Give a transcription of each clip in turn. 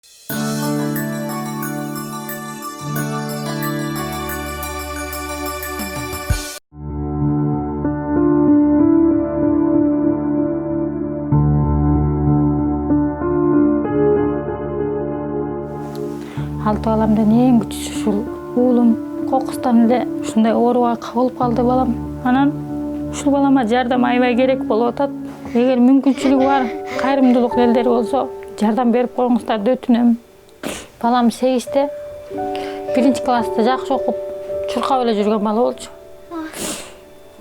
Алты баламдан эң күчүсү ушул уулум кокустан эле ушундай ооруга болуп калды балам. Анан ушул балама жардам аябай керек болуп атат. Эгер мүмкүнчүлүгү бар кайрымдуулук элдери болсо жардам берип коюңуздар деп өтүнөм. Балам 8-те, 1-класста жакшы окуп, чуркап эле жүргөн бала болчу.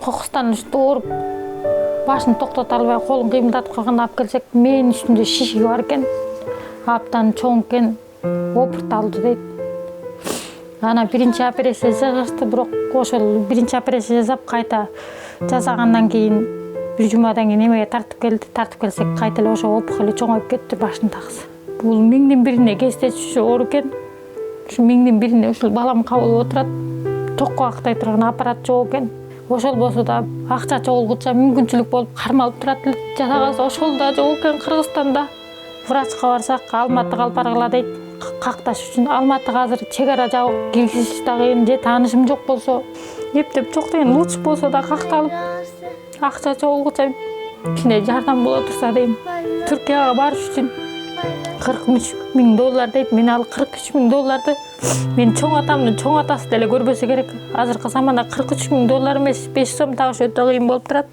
Кокустан ушунтип ооруп, башын токтото албай, колун кыймылдатып калганда алып келсек, мээнин үстүндө шишиги бар экен. Аптан чоң экен, опырталды дейт. Ана биринчи операция жасашты, бирок ошол биринчи операция жасап кайта жасагандан кийин бир жумадан кийин эмеге тартып келсек, кайта эле ошо опухолу чоңоюп кетти башындагысы. Бул миңдин бирине кездешүүчү оору экен. Ушу миңдин бирине ушул балам кабылып отурат. Токко актай турган аппарат жок экен. Ошол болсо да акча чогулгуча мүмкүнчүлүк болуп кармалып турат эле. Жасагасы ошол да жок экен Кыргызстанда. Врачка барсак, Алматыга алып баргыла дейт. Какташ үчүн Алматыга азыр чек ара жабык, киргизиш да кыйын, же таанышым жок болсо, эптеп жок деген лучше болсо да какталып, акча чогулгуча кичине жардам боло турса дейм. Түркияга барыш үчүн $43,000 дейт. Мен ал $43,000 мен чоң атамдын чоң атасы деле көрбөсө керек. Азыркы заманда $43,000 эмес, 5 сом табыш өтө кыйын болуп турат.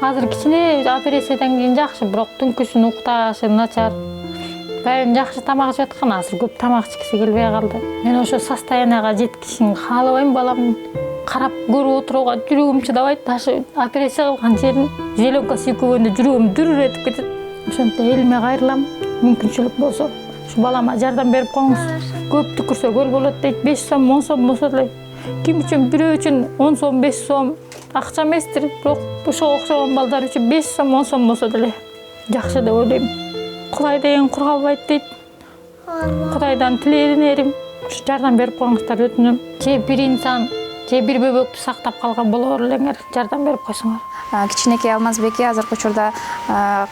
Азыр кичине операциядан кийин жакшы, бирок түнкүсүн укташы начар. Байым жакшы тамак жеп аткан, азыр көп тамак ичкиси келбей калды. Мен ошо состоянияга жеткишин каалабайм, балам карап көрүп отурууга жүрөгүм чыдабайт. Ташы операция кылган жерин зеленка сүйкөгөндө жүрөгүм дүрүр этип кетет. Ошентип элиме кайрылам, мүмкүнчүлүк болсо ушу балама жардам берип коюңуз. Көп түкүрсө көл болот дейт. 5 сом, 10 сом болсо деле ким үчүн, бирөө үчүн 10 сом, 5 сом акча эместир, бирок ошого окшогон балдар үчүн 5 сом, 10 сом болсо деле жакшы деп ойлойм. Кудай деген кур калбайт дейт. Кудайдан тилеринерим ушу жардам берип коюңуздар өтүнөм. Же бир инсан, же бир бөбөктү сактап калган болор элеңер, жардам берип койсоңор. Кичинекей Алмазбекке азыркы учурда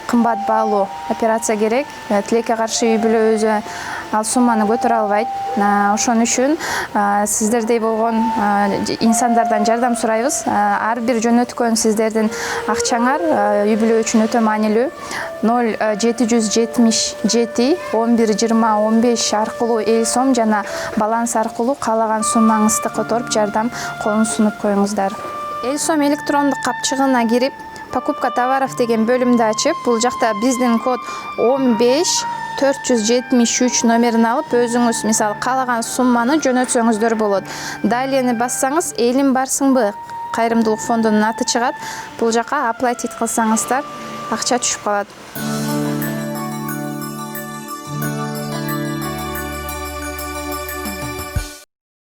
кымбат баалуу операция керек. Тилекке каршы үй бүлө өзү ал сумманы көтөрө албайт. Ошон үчүн сиздердей болгон инсандардан жардам сурайбыз. Ар бир жөнөткөн сиздердин акчаңар үй бүлө үчүн өтө маанилүү. 0777 11 20 15 аркылуу эл сом жана баланс аркылуу каалаган суммаңызды которуп жардам колун сунуп коюңуздар. Эл сом электрондук капчыгына кирип, покупка товаров деген бөлүмдү ачып, бул жакта биздин код 15473 номерин алып, өзүңүз мисалы каалаган сумманы жөнөтсөңүздөр болот. Далени бассаңыз, элим барсыңбы кайрымдуулук фондунун аты чыгат. Бул жака оплатить кылсаңыздар акча түшүп калат.